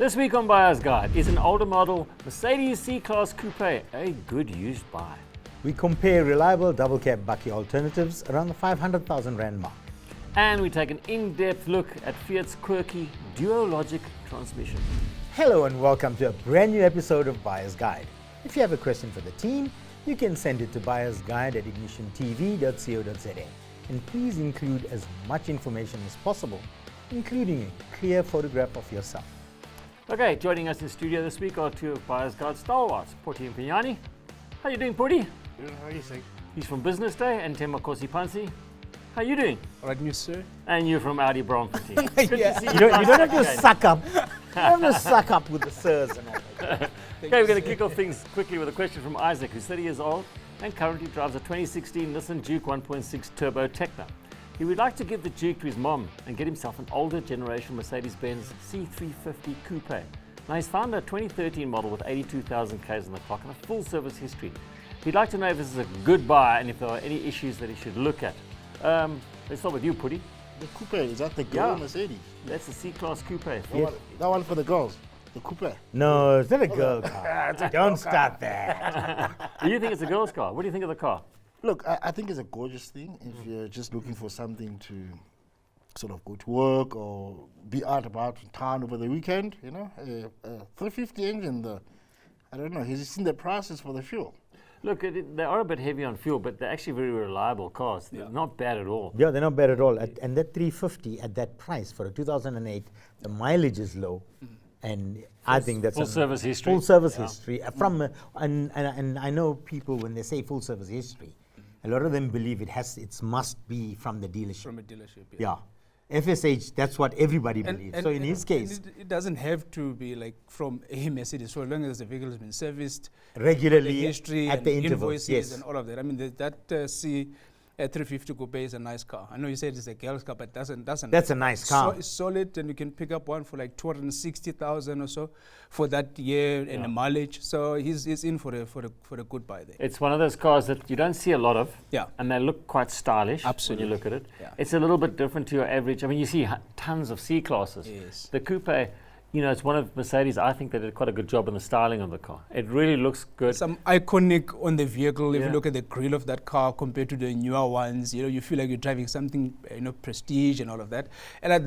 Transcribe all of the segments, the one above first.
This week on Buyer's Guide is an older model Mercedes C-Class Coupe, a good used buy. We compare reliable double cab bakkie alternatives around the 500,000 Rand mark. And we take an in-depth look at Fiat's quirky Duologic transmission. Hello and welcome to a brand new episode of Buyer's Guide. If you have a question for the team, you can send it to buyersguide@ignitiontv.co.za. And please include as much information as possible, including a clear photograph of yourself. Okay, joining us in studio this week are two of Buyer's Guide stalwarts, Poti and Pinyani. How you doing, Poti? Good, how are you, sir? He's from Business Day, and Tema Pansi. How you doing? All right, news, sir. And you're from Audi Bromford. Good Yeah. to see You don't have to again. suck up. You don't have to suck up with the sirs and all that. Okay, we're going to kick off things quickly with a question from Isaac, who's 30 years old and currently drives a 2016 Nissan Juke 1.6 Turbo Techno. He would like to give the Juke to his mom and get himself an older generation Mercedes-Benz C350 Coupe. Now, he's found a 2013 model with 82,000 Ks on the clock and a full service history. He'd like to know if this is a good buy and if there are any issues that he should look at. Let's start with you, Putty. The coupe, is that the girl Yeah. Mercedes? That's the C-Class Coupe. That one for the girls. The coupe. No, it's not a girl car. Don't start that. You think it's a girl's car? What do you think of the car? Look, I think it's a gorgeous thing if you're just looking for something to sort of go to work or be out about town over the weekend, you know. 350 engine, I don't know, he's seen the prices for the fuel. Look, they are a bit heavy on fuel, but they're actually very reliable cars. They're not bad at all. Yeah, they're not bad at all. And that 350 at that price for a 2008, the mileage is low. And I think that's full service history. Full service history. And I know people, when they say full service history, a lot of them believe it must be from the dealership. From a dealership, Yeah. FSH, that's what everybody believes. So in his case, it doesn't have to be like from a Mercedes, so as long as the vehicle has been serviced regularly the history at and the intervals, invoices yes. and all of that. I mean, that C350 Coupe is a nice car. I know you said it's a girl's car, but that's a nice car. It's solid, and you can pick up one for like 260,000 or so for that year and the mileage. So he's in for a good buy there. It's one of those cars that you don't see a lot of. Yeah. And they look quite stylish Absolutely. when you look at it. Yeah. It's a little bit different to your average. I mean, you see tons of C-classes. Yes. The Coupe, you know, it's one of Mercedes. I think they did quite a good job in the styling of the car. It really looks good. Some iconic on the vehicle. If Yeah. you look at the grille of that car compared to the newer ones, you know, you feel like you're driving something, prestige and all of that. And I'll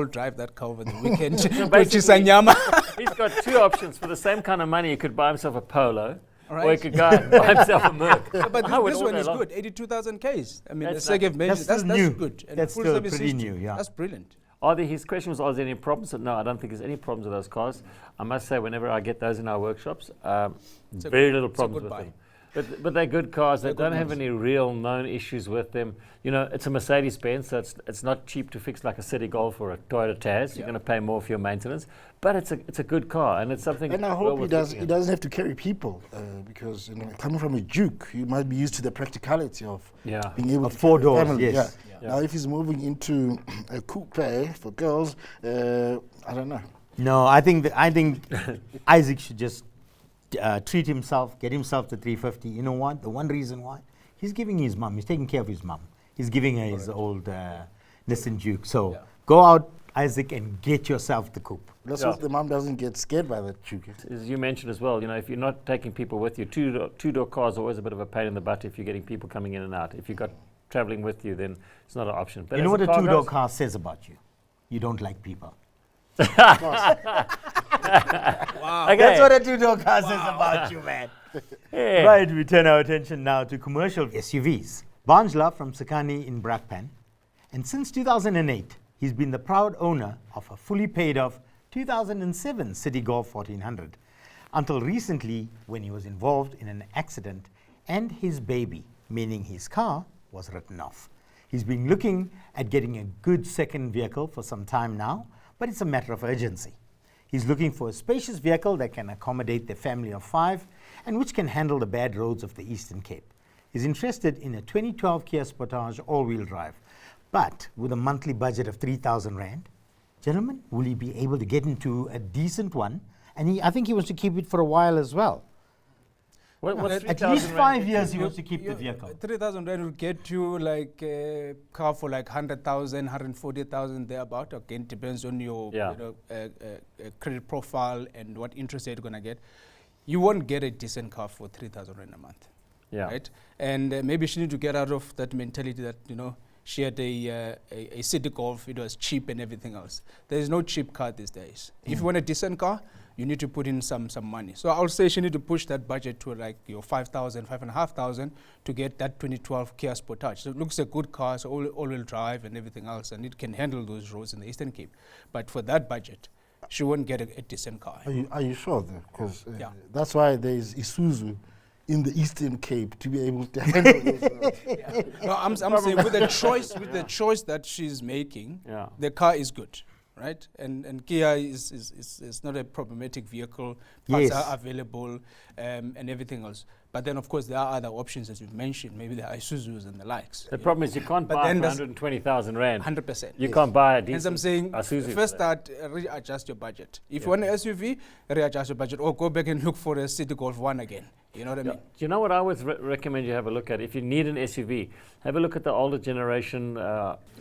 drive that car over the weekend. Which is basically- Sanyama. He's got two options. For the same kind of money, he could buy himself a Polo, All or he right. could go and buy himself a Merc. But I would this all one day is long. good, 82,000 Ks. I mean, That's the second That's that's still new. good. And That's full still service pretty history. new, yeah. That's brilliant. His question was, are there any problems? No, I don't think there's any problems with those cars. I must say, whenever I get those in our workshops, very little problems with good them. But they're good cars. They They're don't good have ones. any real known issues with them. You know, it's a Mercedes-Benz, so it's not cheap to fix like a City Golf or a Toyota Taz. You're Yeah. going to pay more for your maintenance. But it's a good car, and it's something. And I well hope worth he looking at. doesn't have to carry people because, coming from a Juke, you might be used to the practicality of Yeah. being able Of to four carry a doors, family, yes. Yeah. Now, if he's moving into a coupe for girls, I don't know. No, I think Isaac should just treat himself, get himself the 350. You know what? The one reason why? He's giving his mom, he's taking care of his mom. He's giving her his old Nissan Juke. So go out, Isaac, and get yourself the coupe. Let's Yeah. hope the mom doesn't get scared by that Juke. As you mentioned as well, if you're not taking people with you, two-door cars are always a bit of a pain in the butt if you're getting people coming in and out. If you've got traveling with you, then it's not an option. But You as know what a car two-door goes- car says about you? You don't like people. Okay. That's what a two-door car says about you, man. Yeah. Right, we turn our attention now to commercial SUVs. Banjla from Sekani in Brakpan. And since 2008, he's been the proud owner of a fully paid off 2007 City Golf 1400. Until recently, when he was involved in an accident and his baby, meaning his car, was written off. He's been looking at getting a good second vehicle for some time now, but it's a matter of urgency. He's looking for a spacious vehicle that can accommodate the family of 5 and which can handle the bad roads of the Eastern Cape. He's interested in a 2012 Kia Sportage all-wheel drive, but with a monthly budget of 3,000 Rand. Gentlemen, will he be able to get into a decent one? And I think he wants to keep it for a while as well. What's At 3,000 least rand 5 get years you? he wants to keep the vehicle. 3,000 rand will get you like a car for like 100,000, 140,000 thereabout. Again, depends on your credit profile and what interest rate you're gonna get. You won't get a decent car for 3,000 rand a month. Yeah. Right? And maybe she need to get out of that mentality that, she had a City Golf, it was cheap and everything else. There is no cheap car these days. If you want a decent car, you need to put in some money. So I'll say she need to push that budget to like your 5,000, 5,500 to get that 2012 Kia Sportage. So it looks a good car, so all-wheel drive and everything else, and it can handle those roads in the Eastern Cape. But for that budget, she won't get a decent car. Are you sure though? Because Yeah. that's why there is Isuzu in the Eastern Cape to be able to handle those roads. No, I'm saying with the choice that she's making, Yeah. the car is good, right? And Kia is not a problematic vehicle. Parts Yes. are available and everything else. But then, of course, there are other options as you've mentioned. Maybe the Isuzus and the likes. The problem is you can't But buy then for there's 120,000 rand. 100%. You can't buy a Hence, decent I'm saying Isuzu first for that. start readjust your budget. If you want an SUV, readjust your budget, or go back and look for a City Golf 1 again. You know what I mean? Do you know what I would recommend you have a look at? If you need an SUV, have a look at the older generation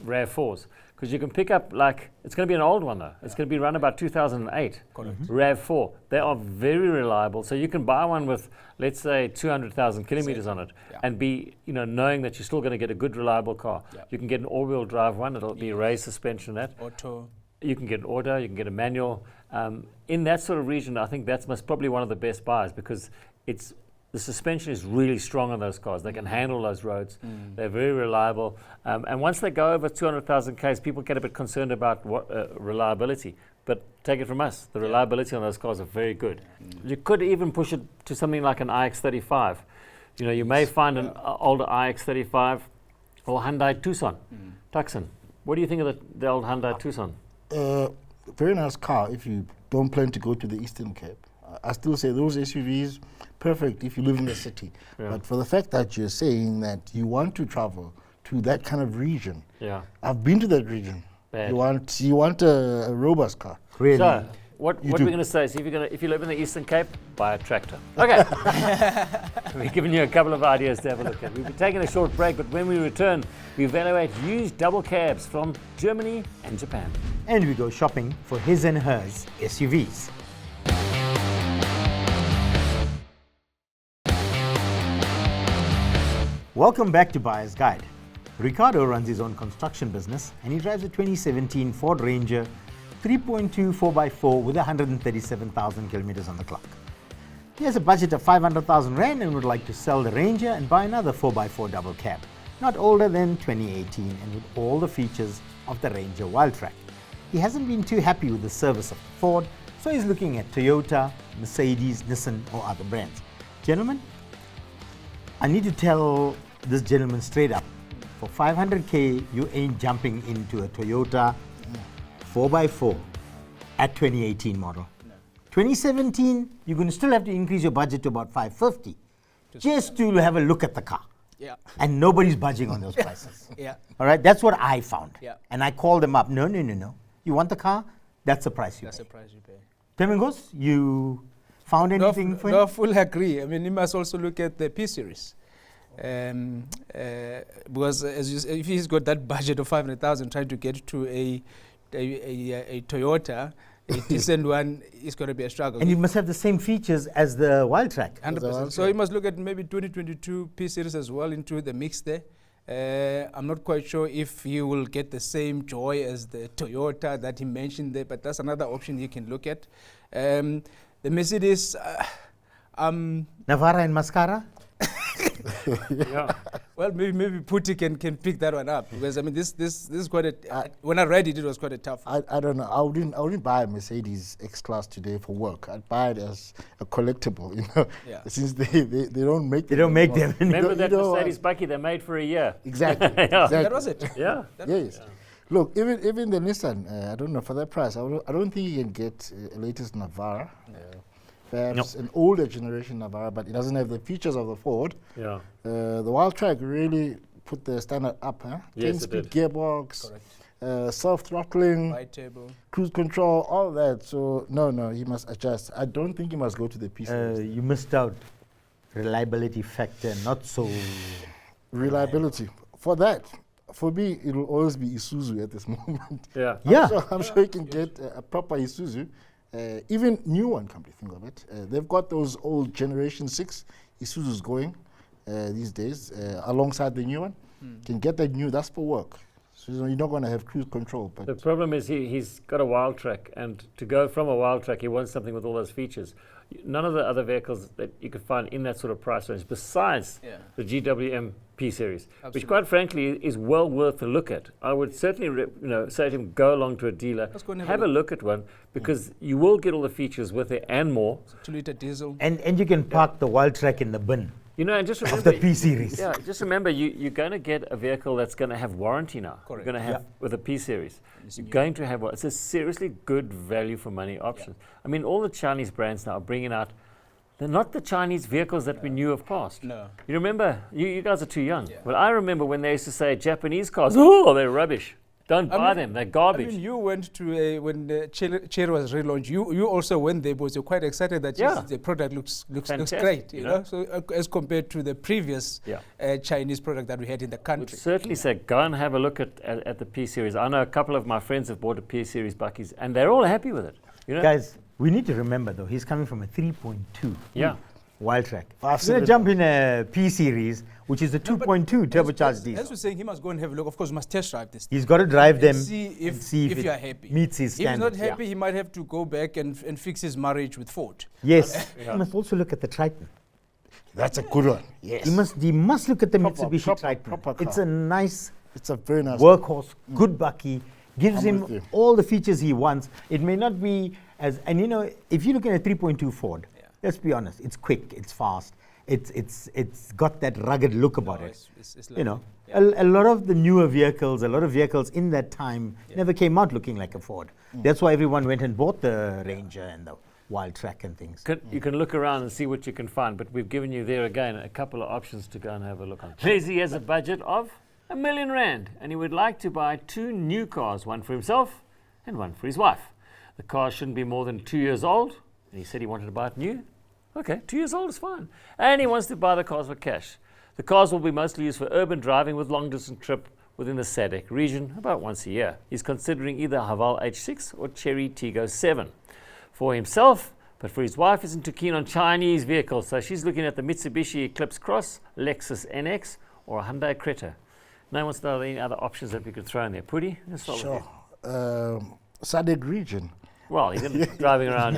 RAV4s. Because you can pick up, like, it's going to be an old one though. It's going to be around about 2008. Correct. RAV4. They are very reliable. So you can buy one with, let's say, 200,000 kilometers on it Yeah. and be, knowing that you're still going to get a good, reliable car. Yeah. You can get an all-wheel drive one. It'll be raised suspension that. Auto. You can get an auto, you can get a manual. In that sort of region, I think that's probably one of the best buys because the suspension is really strong on those cars. They can handle those roads. They're very reliable. And once they go over 200,000 Ks, people get a bit concerned about reliability. But take it from us, the reliability on those cars are very good. You could even push it to something like an iX35. You may find an older iX35 or Hyundai Tucson. Tucson. What do you think of the old Hyundai Tucson? Very nice car if you don't plan to go to the Eastern Cape. I still say those SUVs, perfect if you live in the city. Yeah. But for the fact that you're saying that you want to travel to that kind of region, Yeah. I've been to that region. Bad. You want a robust car. Really? So, what You are do. we going to say? So if you live in the Eastern Cape, buy a tractor. Okay. We've given you a couple of ideas to have a look at. We'll be taking a short break, but when we return, we evaluate used double cabs from Germany and Japan. And we go shopping for his and hers SUVs. Welcome back to Buyer's Guide. Ricardo runs his own construction business and he drives a 2017 Ford Ranger 3.2 4x4 with 137,000 kilometers on the clock. He has a budget of 500,000 Rand and would like to sell the Ranger and buy another 4x4 double cab, not older than 2018 and with all the features of the Ranger Wildtrak. He hasn't been too happy with the service of the Ford, so he's looking at Toyota, Mercedes, Nissan or other brands. Gentlemen, I need to tell this gentleman straight up, for 500k you ain't jumping into a Toyota 4x4 at 2018 model. 2017, you're going to still have to increase your budget to about 550 just to have a look at the car. Yeah. And nobody's budging on those prices. Yeah. All right, that's what I found. Yeah. And I called them up. No. You want the car? That's the price you That's pay. the price you pay. Temengos, you found anything for No, him? fully agree. I mean, you must also look at the P series. Because if he's got that budget of 500,000, trying to get to a Toyota, a decent one, is going to be a struggle. And it must have the same features as the Wildtrak. 100%. So you must look at maybe 2022 P series as well into the mix there. I'm not quite sure if he will get the same joy as the Toyota that he mentioned there, but that's another option you can look at. The Mercedes, Navara and Mascara? Yeah. well, maybe Putti can pick that one up, because I mean this is quite a. When I read it, it was quite a tough. I don't know. I wouldn't buy a Mercedes X-Class today for work. I'd buy it as a collectible, Yeah. Since they don't make They don't make anymore. them anymore. Remember that You know, Mercedes bakkie they made for a year? Exactly. Yeah. exactly. That was it. Yeah. Yes. Look, even the Nissan, I don't know, for that price, I don't think you can get a latest Navara. Perhaps an older generation Navara, but it doesn't have the features of the Ford. Yeah. The Wildtrak really put the standard up, huh? Yes, it 10-speed did. gearbox, Correct. self-throttling, White table. cruise control, all that. So, no, he must adjust. I don't think he must go to the P series. You missed out. reliability factor not so. Reliability. For me, it will always be Isuzu at this moment. Yeah. Yeah. I'm sure you can get a proper Isuzu. Even new one, come to think of it. They've got those old Generation 6 Isuzus going these days alongside the new one. Can get that new, that's for work. So you're not going to have cruise control. But The problem is he's got a wild track, and to go from a wild track, he wants something with all those features. None of the other vehicles that you could find in that sort of price range, besides the GWM P Series, which quite frankly is well worth a look at. I would certainly say to him, go along to a dealer, Let's go and have a look at one, because you will get all the features with it and more. 2-liter diesel. And you can park the wild track in the bin And just of remember, the P series. yeah, just remember you're going to get a vehicle that's going to have warranty now. Correct. You're going to have with a P Series. It's You're new. going to have it's a seriously good value for money option. I mean, all the Chinese brands now are bringing out. They're not the Chinese vehicles that we knew of past. No. You remember? You guys are too young. Yeah. Well, I remember when they used to say Japanese cars. Oh, they're rubbish. Don't buy them. They're garbage. I mean, you went to when the Cherry was relaunched. You also went there because you're quite excited that Yeah. the product looks Fantastic, great. you You know? know, so as compared to the previous Chinese product that we had in the would country. certainly say go and have a look at the P Series. I know a couple of my friends have bought a P Series Bakkies, and they're all happy with it. Guys, we need to remember though, he's coming from a 3.2 wild track. He's going to Five-cylinder. jump in a P series, which is a 2.2 turbocharged diesel. As we're saying, he must go and have a look. Of course, we must test drive this. He's got to drive them See and if, see if it you are happy. meets his If he's standards. not happy, he might have to go back and fix his marriage with Ford. Yes, you must also look at the Triton. that's a good one. Yes. You must look at the Proper- Mitsubishi proper- Triton. proper It's car. a nice It's a very nice workhorse, good bakkie, gives I'm with him you. all the features he wants. It may not be as, and if you look at a 3.2 Ford, let's be honest, it's quick, it's fast, it's got that rugged look about it. It's A lot of the newer vehicles, a lot of vehicles in that time never came out looking like a Ford. That's why everyone went and bought the Ranger and the Wild Track and things. You can look around and see what you can find, but we've given you there again a couple of options to go and have a look on. Lazy has a budget of R1 million, and he would like to buy 2 new cars, one for himself and one for his wife. The car shouldn't be more than 2 years old, and he said he wanted to buy it new. Okay, 2 years old is fine. And he wants to buy the cars for cash. The cars will be mostly used for urban driving with long-distance trip within the SADC region about once a year. He's considering either Haval H6 or Chery Tiggo 7. For himself, but for his wife isn't too keen on Chinese vehicles, so she's looking at the Mitsubishi Eclipse Cross, Lexus NX, or a Hyundai Creta. Now wants to know any other options that we could throw in there. Pudi, let's start with Sure. you. SADC region. Well, he's going to be driving around,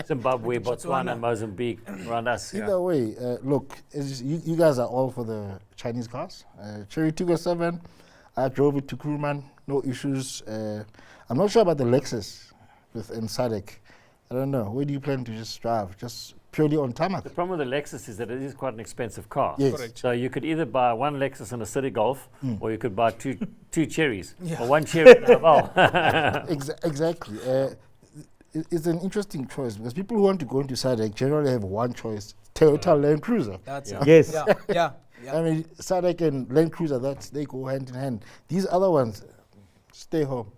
Zimbabwe, Botswana, Mozambique, around us. Either way, look, you guys are all for the Chinese cars. Chery Tiggo 7, I drove it to Kuruman, no issues. I'm not sure about the Lexus in SADC. I don't know. Where do you plan to just drive? Just purely on tarmac? The problem with the Lexus is that it is quite an expensive car. Yes. Correct. So you could either buy one Lexus and a City Golf, or you could buy two Cherries, Yeah. or one Cherry and a Haval. Exactly. It's an interesting choice because people who want to go into SADC generally have one choice: Toyota Land Cruiser. That's Yeah. it. Yes. Yeah. I mean, SADC and Land Cruiser, they go hand in hand. These other ones, stay home.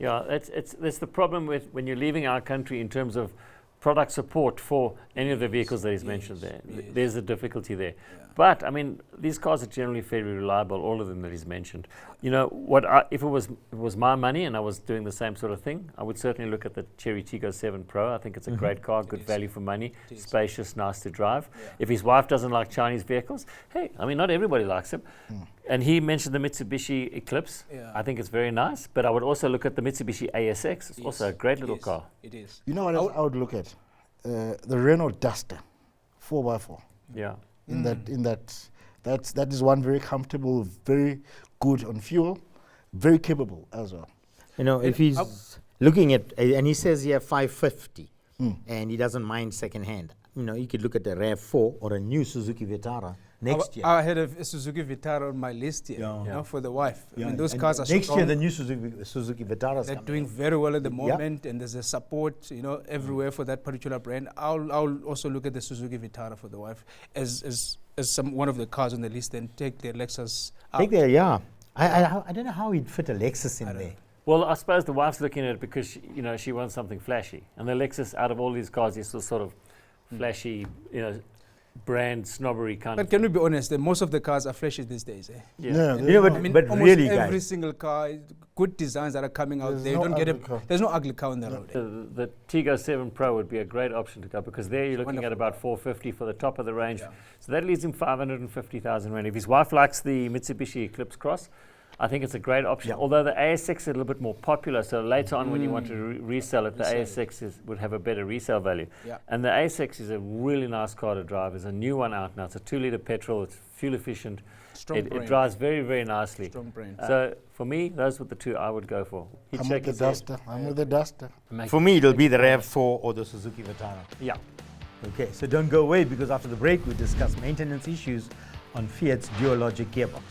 Yeah, that's the problem with when you're leaving our country in terms of product support for any of the vehicles that he's mentioned there. yes. There's a difficulty there. But, I mean, these cars are generally fairly reliable, all of them that he's mentioned. If it was my money and I was doing the same sort of thing, I would certainly look at the Chery Tiggo 7 Pro. I think it's a great car, good is. value for money, It is. spacious, nice to drive. Yeah. If his wife doesn't like Chinese vehicles, hey, I mean, not everybody likes them. And he mentioned the Mitsubishi Eclipse. Yeah. I think it's very nice, but I would also look at the Mitsubishi ASX. It's also a great little car. It is. You know what else I would look at? The Renault Duster, 4x4. Yeah. That is one very comfortable, very good on fuel, very capable as well. If he's looking at, and he says here 550, and he doesn't mind second hand. You could look at the RAV4 or a new Suzuki Vitara next year. I had a Suzuki Vitara on my list here, Yeah. for the wife. I mean, and those cars are next strong. year the new Suzuki Vitara. They're doing very well at the moment, and there's a support, everywhere for that particular brand. I'll also look at the Suzuki Vitara for the wife as one of the cars on the list, and take the Lexus out. I don't know how he'd fit a Lexus in there. Well, I suppose the wife's looking at it because she wants something flashy, and the Lexus, out of all these cars, is still sort of flashy, brand snobbery kind But of. can we be honest? Most of the cars are flashy these days. Eh? Yeah, You know, there's but, no- but almost really, every guys, single car, good designs that are coming out. There's They no don't get ugly car. there's no ugly car on the road. Eh? The Tiggo 7 Pro would be a great option to go because there you're looking at Wonderful. about 450 for the top of the range. Yeah. So that leaves him 550,000 rand. If his wife likes the Mitsubishi Eclipse Cross, I think it's a great option. Yeah. Although the ASX is a little bit more popular, so later on when you want to resell it, the Resell it. ASX would have a better resale value. Yeah. And the ASX is a really nice car to drive. There's a new one out now. It's a 2-litre petrol. It's fuel efficient. Strong It brain. drives very, very nicely. Strong brain. So for me, those were the two I would go for. He'd I'm shake with the his head. Duster. I'm with the Duster. Make- for me, it'll be the RAV4 or the Suzuki Vitara. Yeah. Okay, so don't go away because after the break, we discuss maintenance issues on Fiat's Duologic gearbox.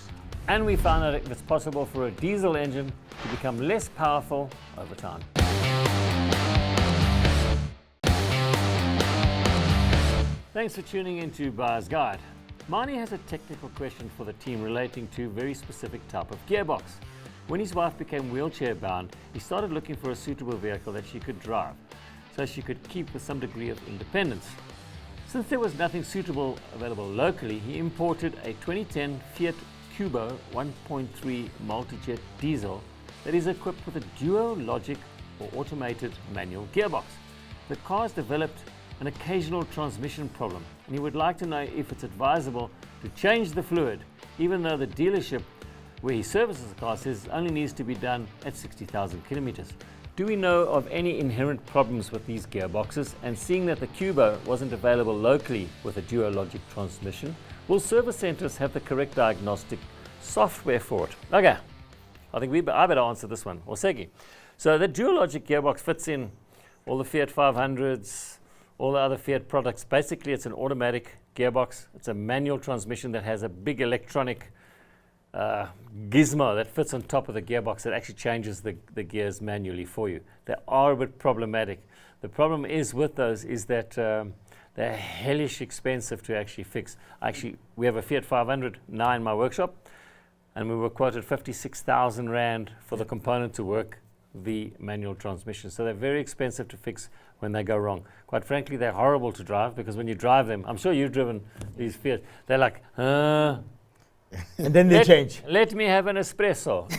And we found out it's possible for a diesel engine to become less powerful over time. Thanks for tuning in to Buyer's Guide. Marnie has a technical question for the team relating to a very specific type of gearbox. When his wife became wheelchair bound, he started looking for a suitable vehicle that she could drive, so she could keep with some degree of independence. Since there was nothing suitable available locally, he imported a 2010 Fiat Duologic 1.3 multi-jet diesel that is equipped with a Duologic or automated manual gearbox. The car has developed an occasional transmission problem, and he would like to know if it's advisable to change the fluid, even though the dealership where he services the car says it only needs to be done at 60,000 kilometers. Do we know of any inherent problems with these gearboxes? And seeing that the Coupe wasn't available locally with a Duologic transmission, will service centers have the correct diagnostic software for it? Okay, I think I better answer this one. Or Segi. So the Duologic gearbox fits in all the Fiat 500s, all the other Fiat products. Basically, it's an automatic gearbox. It's a manual transmission that has a big electronic gizmo that fits on top of the gearbox that actually changes the gears manually for you. They are a bit problematic. The problem is with those is that they're hellish expensive to actually fix. Actually, we have a Fiat 500 now in my workshop, and we were quoted 56,000 Rand for the component to work the manual transmission. So they're very expensive to fix when they go wrong. Quite frankly, they're horrible to drive because when you drive them, I'm sure you've driven these Fiat, they're like, And then they change. Let me have an espresso.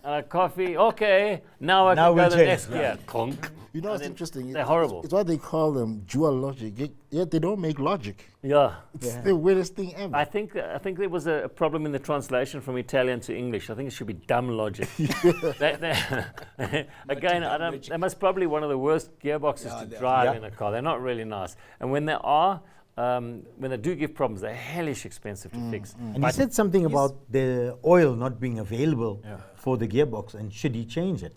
A coffee. Okay, now I Now can we'll go the change. next gear. Conk. You know, And it's then interesting. they're horrible. It's why they call them Duologic. Yet they don't make logic. Yeah. It's the weirdest thing ever. I think there was a problem in the translation from Italian to English. I think it should be dumb logic. Again, I don't, they must probably one of the worst gearboxes Yeah, to they are. drive Yeah. in a car. They're not really nice. And when they do give problems, they're hellish expensive to fix. And he said something about the oil not being available for the gearbox, and should he change it?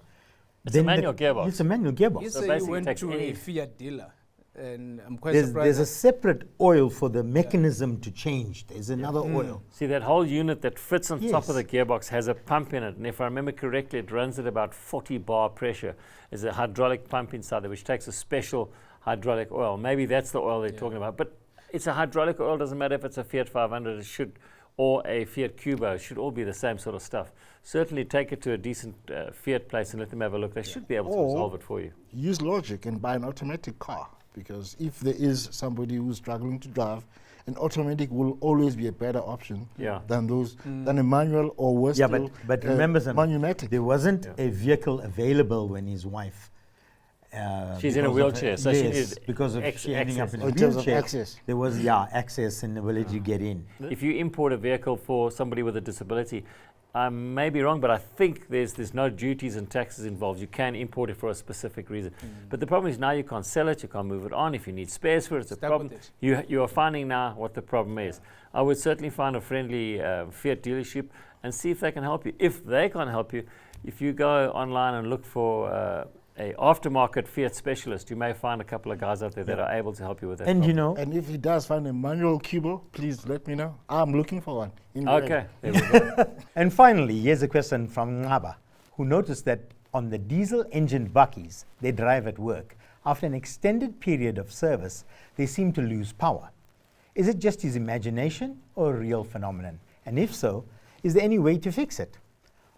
It's a manual gearbox. It's a manual gearbox. You So say you basically went takes to any- a Fiat dealer, and I'm quite There's surprised. a separate oil for the mechanism to change. There's another oil. See, that whole unit that fits on top of Yes. the gearbox has a pump in it, and if I remember correctly, it runs at about 40 bar pressure. There's a hydraulic pump inside there which takes a special hydraulic oil. Maybe that's the oil they're talking about, but it's a hydraulic oil. Doesn't matter if it's a Fiat 500, it should, or a Fiat Coupe, it should all be the same sort of stuff. Certainly take it to a decent Fiat place and let them have a look. They should be able to Or- resolve it for you. Use logic and buy an automatic car, because if there is somebody who's struggling to drive, an automatic will always be a better option Yeah. than than a manual, or worse Yeah, still, but remember something. manumatic. There wasn't a vehicle available when his wife. She's in a because of wheelchair, her- so she yes, needs because of ex- she ending up access. in a In terms of wheelchair. access. There was access and ability to get in. If you import a vehicle for somebody with a disability, I may be wrong, but I think there's no duties and taxes involved. You can import it for a specific reason. But the problem is now you can't sell it, you can't move it on. If you need spares for it, it's a Stuck problem. with You are finding now what the problem is. I would certainly find a friendly Fiat dealership and see if they can help you. If they can't help you, if you go online and look for a aftermarket Fiat specialist, you may find a couple of guys out there that are able to help you with that. And you problem. know, And if he does find a manual Cubo, please let me know. I'm looking for one. in red. Okay, there we go. and finally, here's a question from Ngaba, who noticed that on the diesel-engined Bakkies they drive at work, after an extended period of service, they seem to lose power. Is it just his imagination or a real phenomenon? And if so, is there any way to fix it?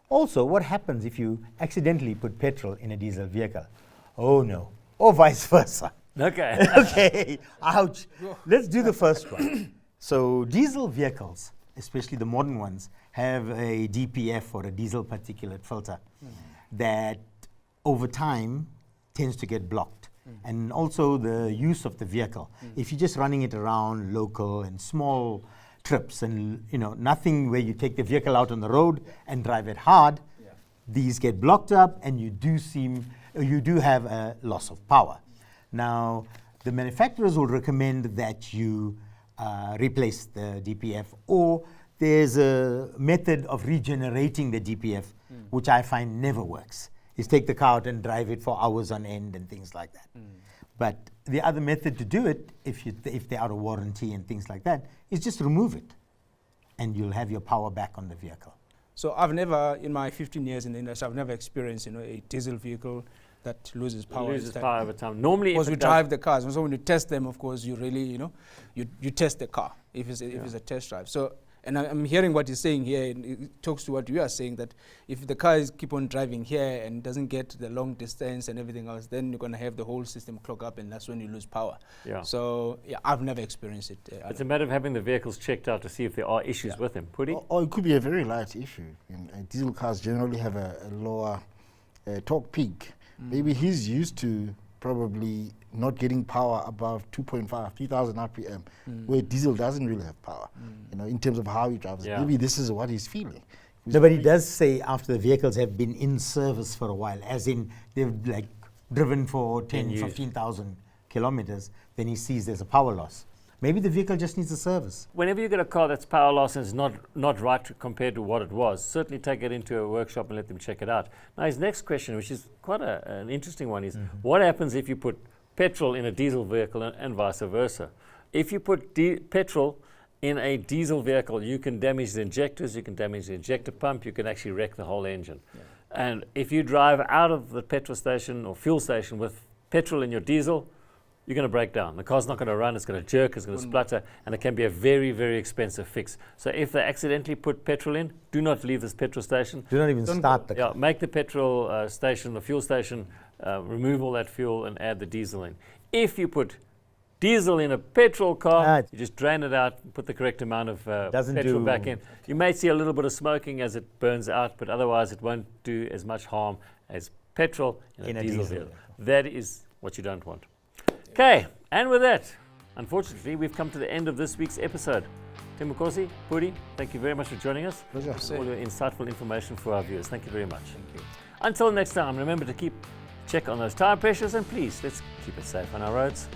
Also, what happens if you accidentally put petrol in a diesel vehicle? Oh no, or vice versa. Okay. Okay, ouch. Let's do the first one. So diesel vehicles, especially the modern ones, have a DPF or a diesel particulate filter that over time tends to get blocked. And also the use of the vehicle. If you're just running it around local and small trips and nothing where you take the vehicle out on the road and drive it hard, these get blocked up and you do have a loss of power. Now, the manufacturers will recommend that you replace the DPF, or there's a method of regenerating the DPF, which I find never works. Is take the car out and drive it for hours on end and things like that. But the other method to do it, if they're out of warranty and things like that, is just remove it, and you'll have your power back on the vehicle. So I've never, in my 15 years in the industry, I've never experienced a diesel vehicle that loses power. Loses power over time. Normally, because we drive the cars, and so when you test them, of course, you really, you test the car if it's a test drive. So, and I'm hearing what he's saying here, and it talks to what you are saying, that if the car keep on driving here and doesn't get the long distance and everything else, then you're going to have the whole system clog up, and that's when you lose power. Yeah. So, I've never experienced it. It's a matter of having the vehicles checked out to see if there are issues with them. Pudi? Or it could be a very light issue. Diesel cars generally have a lower torque peak. Maybe he's used to probably not getting power above 2.5, 3,000 RPM, where diesel doesn't really have power, in terms of how he drives. Maybe this is what he's feeling. No, but he does say after the vehicles have been in service for a while, as in they've driven for 10, 15,000 kilometers, then he sees there's a power loss. Maybe the vehicle just needs a service. Whenever you get a car that's power loss and is not right compared to what it was, certainly take it into a workshop and let them check it out. Now his next question, which is quite an interesting one, is what happens if you put petrol in a diesel vehicle and vice versa? If you put petrol in a diesel vehicle, you can damage the injectors, you can damage the injector pump, you can actually wreck the whole engine. And if you drive out of the petrol station or fuel station with petrol in your diesel, you're going to break down. The car's not going to run, it's going to jerk, it's going to splutter, and it can be a very, very expensive fix. So if they accidentally put petrol in, do not leave this petrol station. Do not even start the car. Make the petrol station, the fuel station, remove all that fuel and add the diesel in. If you put diesel in a petrol car, you just drain it out and put the correct amount of petrol back in. You may see a little bit of smoking as it burns out, but otherwise it won't do as much harm as petrol in a diesel vehicle. That is what you don't want. Okay, and with that, unfortunately, we've come to the end of this week's episode. Timukosi, Pudi, thank you very much for joining us. Pleasure. All your insightful information for our viewers. Thank you very much. Thank you. Until next time, remember to check on those tire pressures, and please, let's keep it safe on our roads.